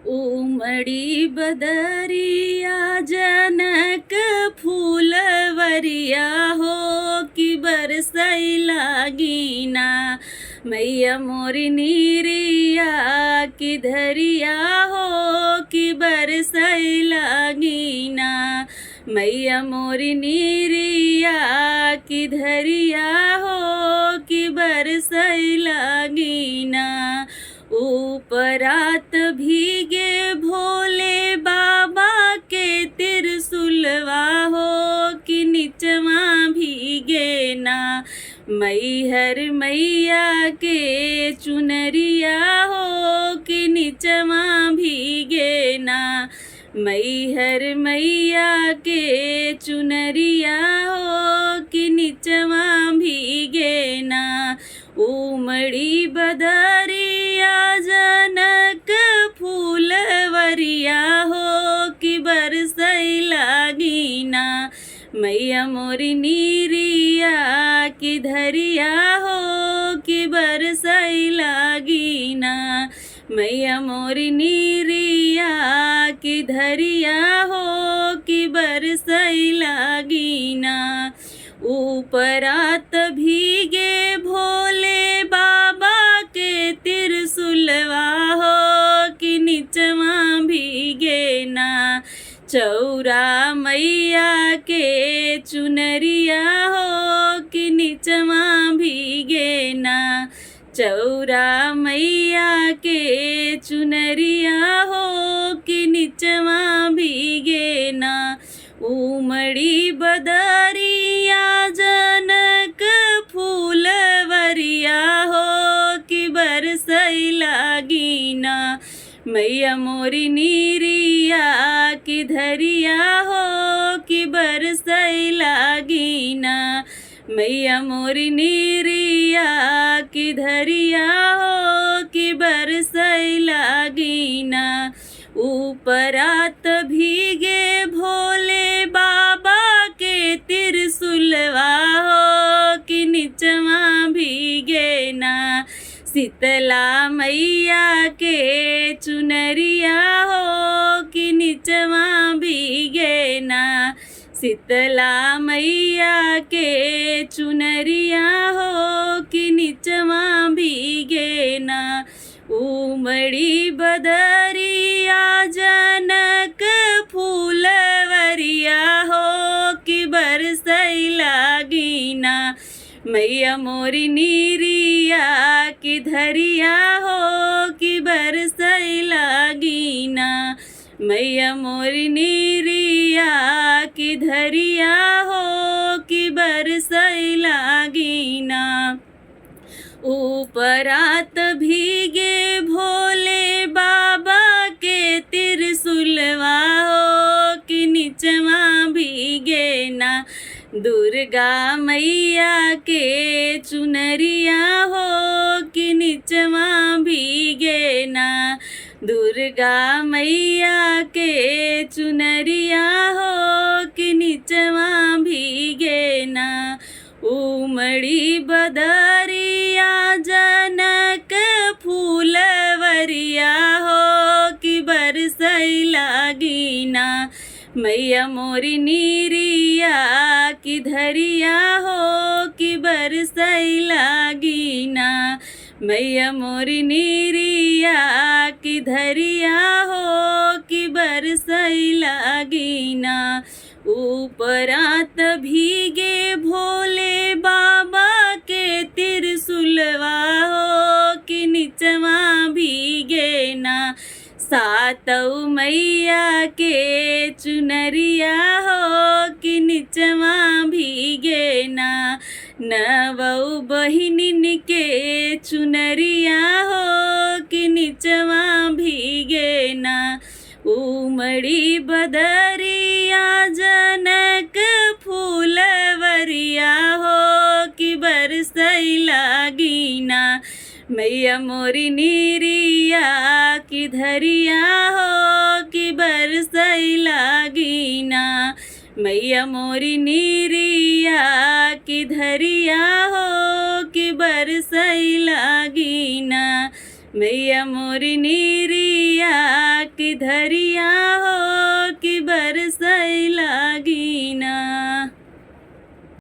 उमड़ी बदरिया जनक फूलवरिया हो कि बरसई लागीना। मैया मोरी नीरिया की धरिया हो कि बरसई लागीना। मैया मोरी नीरिया की धरिया हो कि बरसई लागीना। ऊपरात भीगे भोले बाबा के तिरसुलवा हो कि निचवा भीगे ना। मैहर मैया के चुनरिया हो कि निचवा भीगे ना। मैहर मैया के चुनरिया हो कि निचवा भीगे ना। उमड़ी बदरिया जनक फूलवरिया हो कि बरसई लागीना। मैया मोरी नीरिया की धरिया हो कि बरसई लागीना। मैया मोरी नीरिया की धरिया हो कि बरसई लागीना। ऊपरात भीगे भोले बाबा के तिरसुलवा हो कि निचवा भीगे ना। चौरा मैया के चुनरिया हो कि निचवा भीगे ना। चौरा मैया के चुनरिया हो कि निचवा भीगे ना। उमड़ी बदरिया जनक फूलवरिया हो कि बरसई लागीना। मैया मोरी नीरिया की धरिया हो कि बरसई लागीना। मैया मोरी नीरिया की धरिया हो कि बरसई लागीना। ऊपरात भीगे भोले बाबा के तिरसुलवा हो कि निचवा भीगे ना। शीतला मैया के चुनरिया हो कि निचवा भीगे ना। शीतला मैया के चुनरिया हो कि निचवा भीगे ना। उमड़ी बदरिया जनक फूलवरिया हो कि बरसई लागीना। मैया मोरी नीरिया की धरिया हो कि बरसई लागीना। मैया मोरी नीरिया की धरिया हो कि बरसई लागीना। ऊपरात भीगे भोले बाबा के तिरसुलवा हो कि निचवा भीगे ना। दुर्गा मैया के चुनरिया हो कि निचवा भीगे ना। दुर्गा मैया के चुनरिया हो कि निचवा भीगे ना। उमड़ी बदरिया जनक फूलवरिया हो कि बरसई लागीना। मैया मोरी नीरिया की धरिया हो कि बरसई लागीना। मैया मोरी नीरिया की धरिया हो कि बरसई लागीना। ऊपरात भीगे भोले बाबा के तिरसुलवा हो कि निचवा भीगे ना। सातौ मैया के चुनरिया हो कि निचवा भीगे ना। नवौ बहिनिन के चुनरिया हो कि निचवा भीगे ना। उमड़ी बदरिया जनक फूलवरिया हो कि बरसई लागीना। मैया मोरी नीरिया की धरिया हो कि बरसई लागीना। मैया मोरी नीरिया की धरिया हो कि बरसई लागीना। मैया मोरी नीरिया धरिया